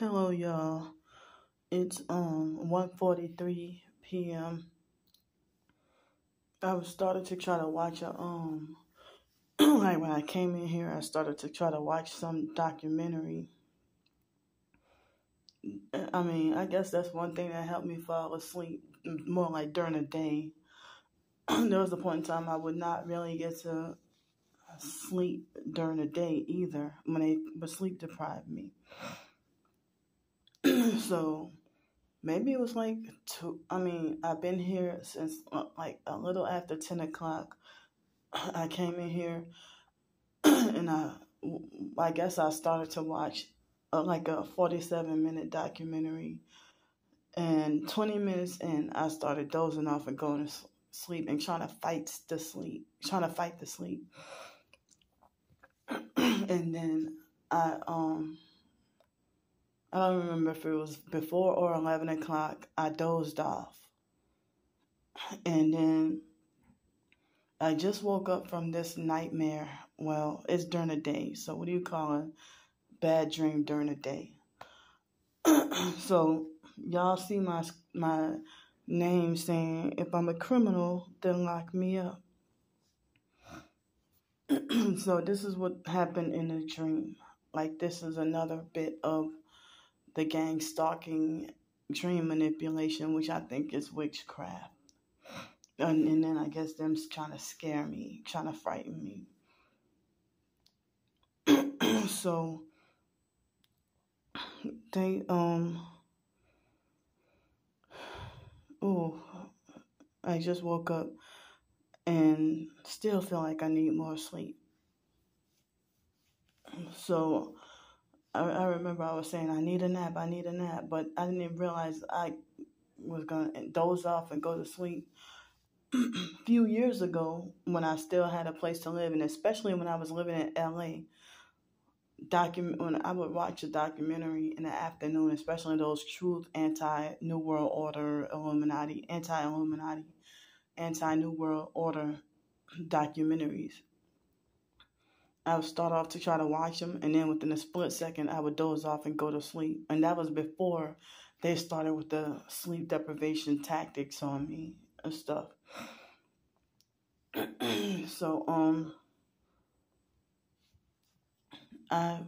Hello, y'all. It's 1:43 p.m. I was started to try to watch a like when I came in here, I started to try to watch some documentary. I guess that's one thing that helped me fall asleep more like during the day. There was a point in time I would not really get to sleep during the day either when they would sleep deprive me. So maybe it was like two. I've been here since like a little after 10 o'clock. I came in here and I guess I started to watch like a 47-minute documentary. And 20 minutes in, I started dozing off and going to sleep and trying to fight the sleep. And then I don't remember if it was before or 11 o'clock, I dozed off. And then I just woke up from this nightmare. Well, it's during the day, so what do you call it? Bad dream during the day. So y'all see my name saying, if I'm a criminal, then lock me up. So this is what happened in the dream. Like, this is another bit of the gang stalking dream manipulation, which I think is witchcraft. And then I guess them trying to scare me, trying to frighten me. So they I just woke up and still feel like I need more sleep. So I remember I was saying I need a nap, but I didn't realize I was gonna doze off and go to sleep. A few years ago, when I still had a place to live, and especially when I was living in LA, when I would watch a documentary in the afternoon, especially those truth, anti-New World Order, Illuminati, anti-Illuminati, anti-New World Order documentaries, I would start off to try to watch them, and then within a split second, I would doze off and go to sleep. And that was before they started with the sleep deprivation tactics on me and stuff. So, I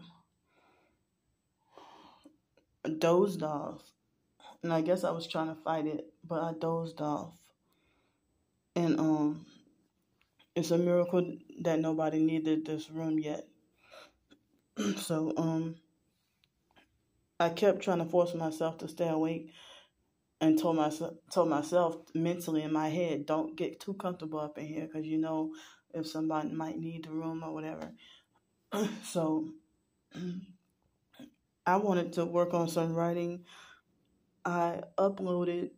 dozed off, and I guess I was trying to fight it, but I dozed off. And it's a miracle that nobody needed this room yet. So I kept trying to force myself to stay awake, and told myself mentally in my head, don't get too comfortable up in here, because you know if somebody might need the room or whatever. So I wanted to work on some writing. I downloaded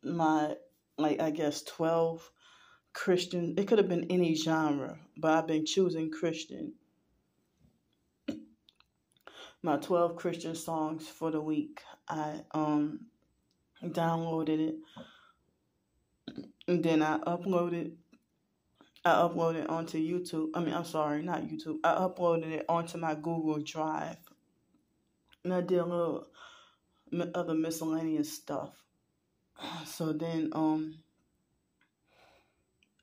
my, 12 Christian. It could have been any genre, but I've been choosing Christian. My 12 Christian songs for the week. I downloaded it, and then I uploaded onto YouTube. Not YouTube. I uploaded it onto my Google Drive, and I did a little other miscellaneous stuff. So then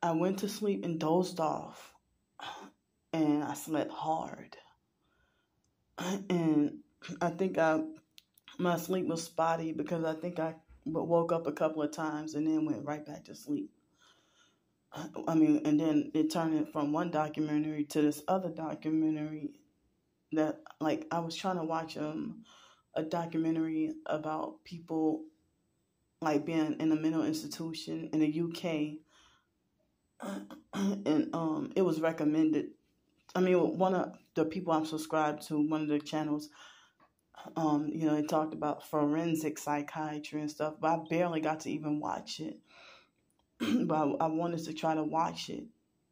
I went to sleep and dozed off, and I slept hard. And I think my sleep was spotty, because I think I woke up a couple of times and then went right back to sleep. And then it turned from one documentary to this other documentary that, I was trying to watch a documentary about people, being in a mental institution in the UK. And it was recommended. One of the people I'm subscribed to, one of the channels, it talked about forensic psychiatry and stuff, but I barely got to even watch it. But I wanted to try to watch it,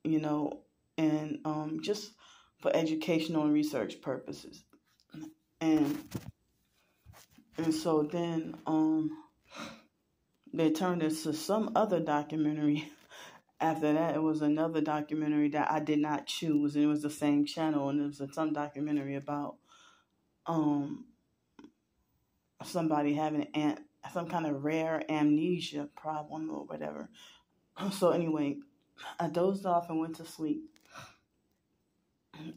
and just for educational and research purposes. And so then they turned this to some other documentary, After that, it was another documentary that I did not choose, and it was the same channel, and it was some documentary about somebody having some kind of rare amnesia problem or whatever. So anyway, I dozed off and went to sleep,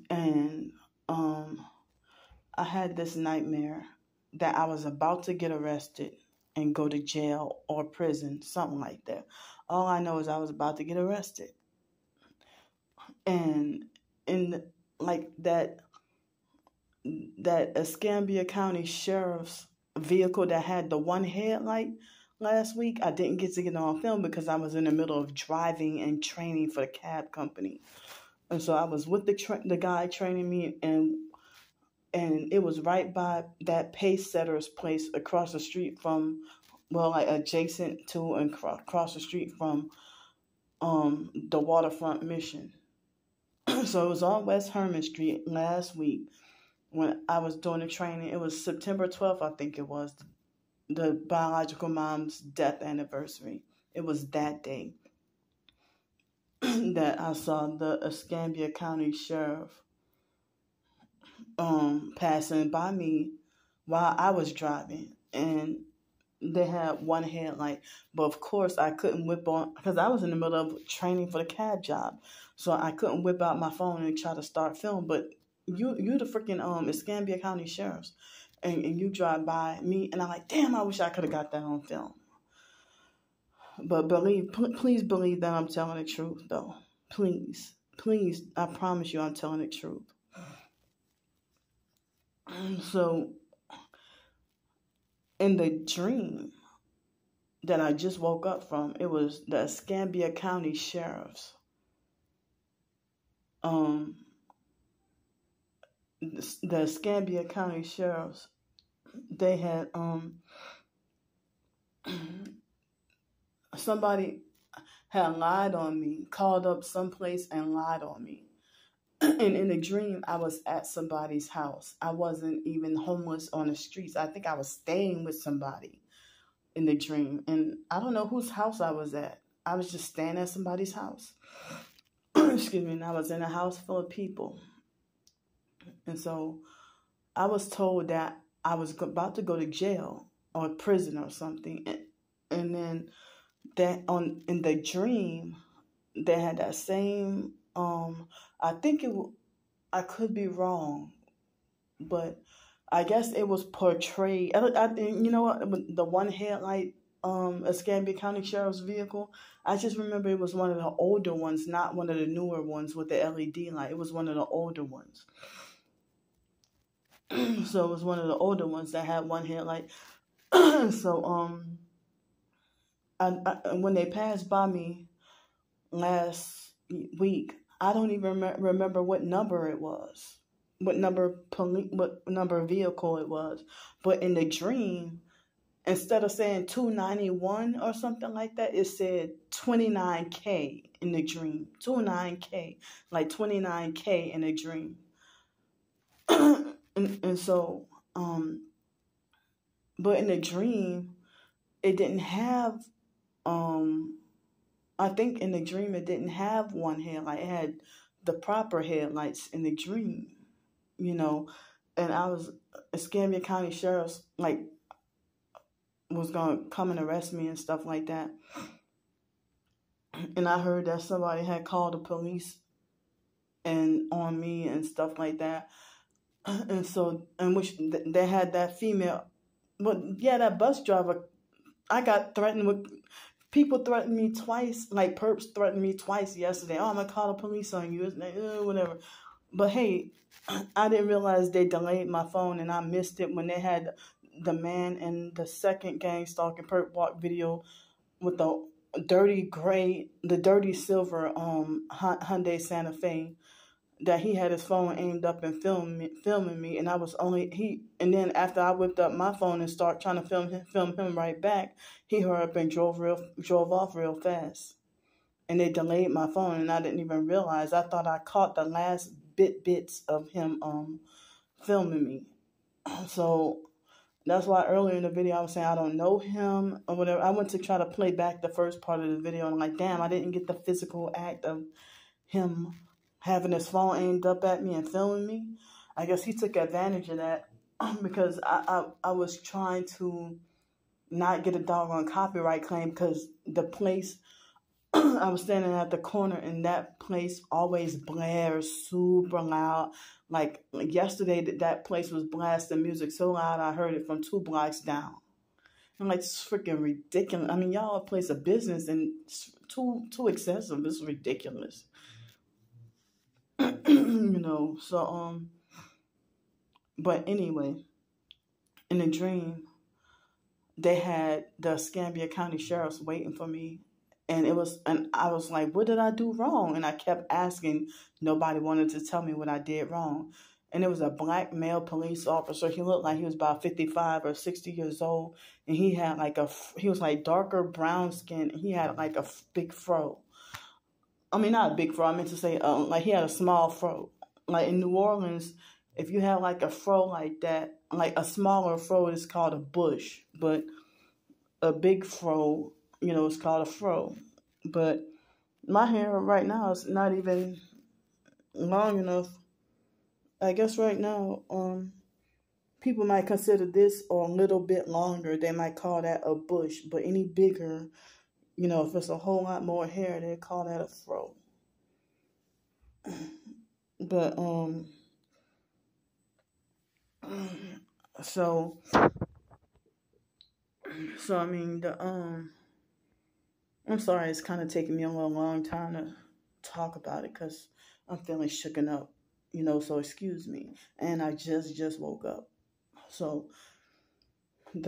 and I had this nightmare that I was about to get arrested and go to jail or prison, something like that. All I know is I was about to get arrested. And in like that Escambia County Sheriff's vehicle that had the one headlight last week, I didn't get to get on film because I was in the middle of driving and training for the cab company. And so I was with the guy training me, and it was right by that pace setter's place across the street from, well, like adjacent to and across the street from the Waterfront Mission. So it was on West Herman Street last week when I was doing the training. It was September 12th, I think it was, the biological mom's death anniversary. It was that day that I saw the Escambia County Sheriff passing by me while I was driving, and they had one headlight. But of course I couldn't whip on, because I was in the middle of training for the cab job, so I couldn't whip out my phone and try to start film. But you the freaking Escambia County Sheriffs, and you drive by me, and I'm like, damn, I wish I could have got that on film. But please believe that I'm telling the truth, though. Please, I promise you I'm telling the truth. So, in the dream that I just woke up from, it was the Escambia County Sheriffs. The Escambia County Sheriffs, they had somebody had lied on me, called up someplace and lied on me. And in the dream, I was at somebody's house. I wasn't even homeless on the streets. I think I was staying with somebody in the dream. And I don't know whose house I was at. I was just staying at somebody's house. Excuse me. And I was in a house full of people. And so I was told that I was about to go to jail or prison or something. And then in the dream, they had that same... I think I could be wrong, but I guess it was portrayed. You know what? The one headlight, Escambia County Sheriff's vehicle. I just remember it was one of the older ones, not one of the newer ones with the LED light. It was one of the older ones. So it was one of the older ones that had one headlight. So when they passed by me last week, I don't even remember what number it was, what number vehicle it was. But in the dream, instead of saying 291 or something like that, it said 29K in the dream. 29K, like 29K in the dream. and so, but in the dream, it didn't have, I think in the dream it didn't have one headlight. It had the proper headlights in the dream, you know. And I was, Escambia County Sheriff's, like, was going to come and arrest me and stuff like that. And I heard that somebody had called the police and on me and stuff like that. And so, in which they had that female, but yeah, that bus driver, I got threatened with... People threatened me twice, like perps threatened me twice yesterday. Oh, I'm going to call the police on you. It's like, whatever. But hey, I didn't realize they delayed my phone, and I missed it when they had the man in the second gang stalking perp walk video with the dirty silver Hyundai Santa Fe, that he had his phone aimed up and filming me, and I was and then after I whipped up my phone and started trying to film him right back, he hurried up and drove off real fast, and they delayed my phone, and I didn't even realize. I thought I caught the last bits of him filming me. So That's why earlier in the video I was saying I don't know him or whatever. I went to try to play back the first part of the video, and I'm like, damn, I didn't get the physical act of him having his phone aimed up at me and filming me. I guess he took advantage of that because I was trying to not get a doggone copyright claim, because the place I was standing at the corner, and that place always blares super loud. Like yesterday, that place was blasting music so loud I heard it from 2 blocks down. I'm like, it's freaking ridiculous. I mean, y'all a place of business, and it's too excessive. It's ridiculous. So but anyway, in the dream, they had the Escambia County Sheriff waiting for me. And I was like, what did I do wrong? And I kept asking. Nobody wanted to tell me what I did wrong. And it was a black male police officer. He looked like he was about 55 or 60 years old. And he had he was like darker brown skin. And he had like a big fro. I mean, not a big fro. I meant to say, like he had a small fro. Like in New Orleans, if you have like a fro like that, like a smaller fro is called a bush. But a big fro, it's called a fro. But my hair right now is not even long enough. I guess right now, people might consider this or a little bit longer. They might call that a bush. But any bigger, if it's a whole lot more hair, they call that a fro. But, so I mean, I'm sorry, it's kind of taking me a little long time to talk about it because I'm feeling shooken up, so excuse me. And I just woke up. So in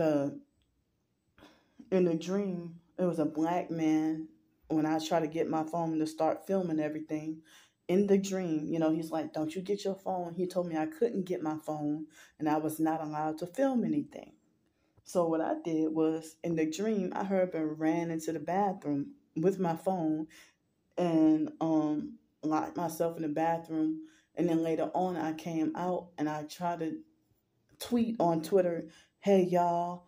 the dream, it was a black man. When I tried to get my phone to start filming everything, in the dream, he's like, don't you get your phone. He told me I couldn't get my phone and I was not allowed to film anything. So what I did was, in the dream, I heard and ran into the bathroom with my phone and locked myself in the bathroom. And then later on, I came out and I tried to tweet on Twitter, hey, y'all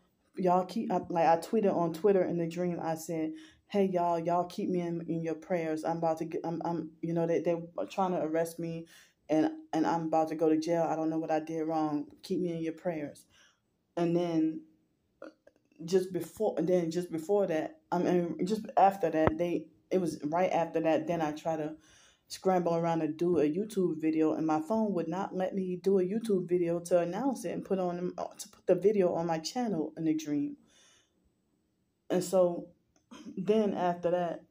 keep, I tweeted on Twitter in the dream. I said, hey, y'all keep me in your prayers. I'm about to get, they were trying to arrest me and I'm about to go to jail. I don't know what I did wrong. Keep me in your prayers. And then just before that, just after that, it was right after that, then I tried to scramble around to do a YouTube video, and my phone would not let me do a YouTube video to announce it and to put the video on my channel in the dream. And so then after that,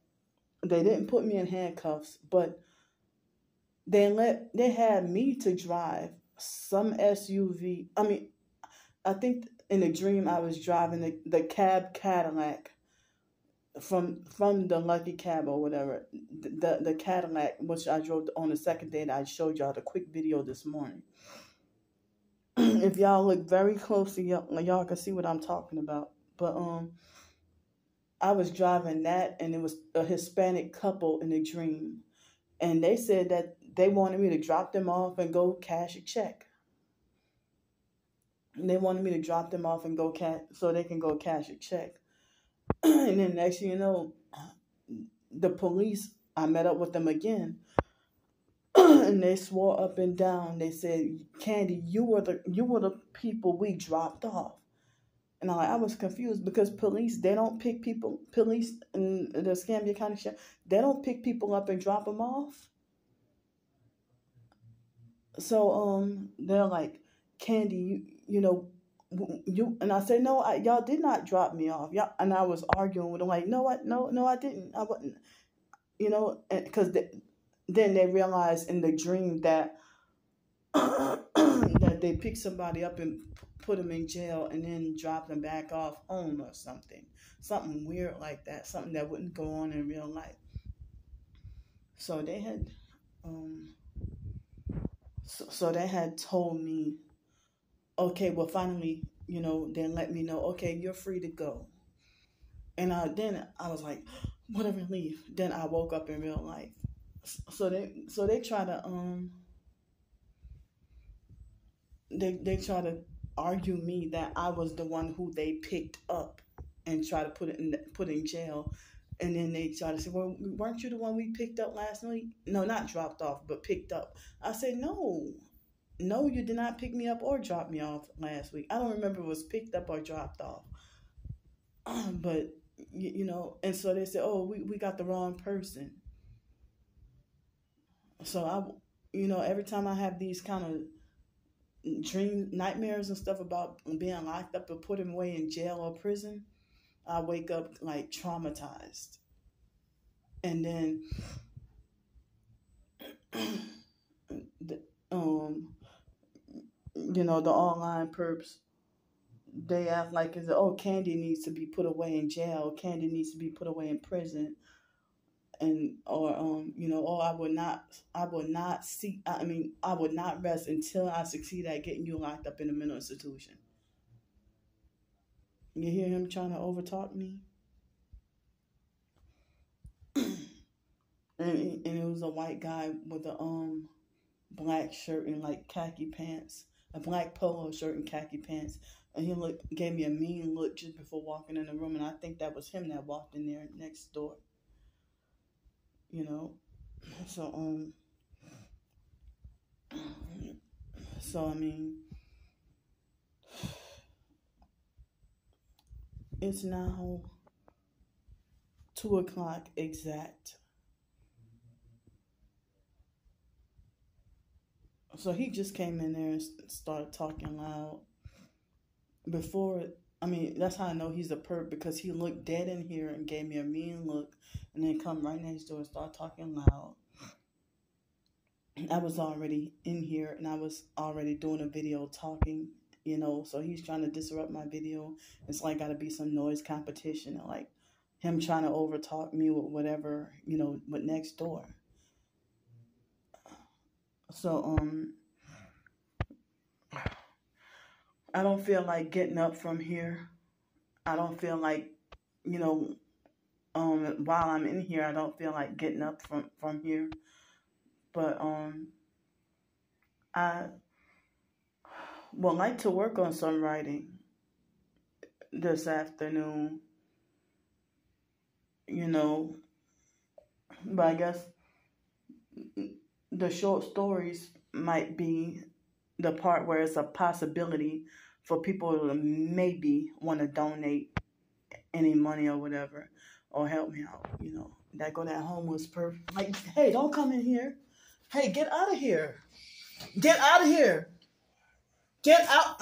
they didn't put me in handcuffs, but they had me to drive some SUV. I mean, I think in the dream I was driving the Cadillac from the Lucky Cab or whatever, the Cadillac, which I drove on the second day that I showed y'all the quick video this morning. If y'all look very closely, y'all can see what I'm talking about. But I was driving that, and it was a Hispanic couple in the dream, and they said that they wanted me to drop them off and go cash a check. They wanted me to drop them off and go so they can go cash a check. And then next thing you know, the police, I met up with them again. And they swore up and down. They said, Candy, you were the people we dropped off. And I was confused because police, they don't pick people, police in the Escambia County Sheriff, they don't pick people up and drop them off. So they're like, Candy, you and I said, no, y'all did not drop me off. Y'all, and I was arguing with them like, no, I didn't. I wasn't, because then they realized in the dream that that they picked somebody up and put them in jail and then drop them back off home or something weird like that, something that wouldn't go on in real life. So they had, so they had told me, okay, well, finally, they let me know, okay, you're free to go. And then I was like, what a relief. Then I woke up in real life. So they try to, they try to argue me that I was the one who they picked up and try to put in jail. And then they try to say, well, weren't you the one we picked up last week? No, not dropped off, but picked up. I said, no, you did not pick me up or drop me off last week. I don't remember if it was picked up or dropped off. But, and so they said, oh, we got the wrong person. So every time I have these kind of nightmares and stuff about being locked up or put away in jail or prison, I wake up like traumatized. And then the online perps, they act like Candy needs to be put away in jail, Candy needs to be put away in prison, and I would not rest until I succeed at getting you locked up in a mental institution. You hear him trying to overtalk me? And it was a white guy with a black shirt and like khaki pants, a black polo shirt and khaki pants, and he gave me a mean look just before walking in the room, and I think that was him that walked in there next door. So I mean, it's now 2:00 exact. So he just came in there and started talking loud. That's how I know he's a perp, because he looked dead in here and gave me a mean look, and then come right next door and start talking loud. I was already in here and I was already doing a video talking, so he's trying to disrupt my video. It's like gotta be some noise competition, and like him trying to overtalk me with whatever, with next door. So I don't feel like getting up from here. I don't feel like, while I'm in here, I don't feel like getting up from here. But I would like to work on some writing this afternoon, but I guess the short stories might be the part where it's a possibility for people to maybe want to donate any money or whatever, or help me out, that homeless person, like, hey, don't come in here. Hey, get out of here. Get out of here. Get out.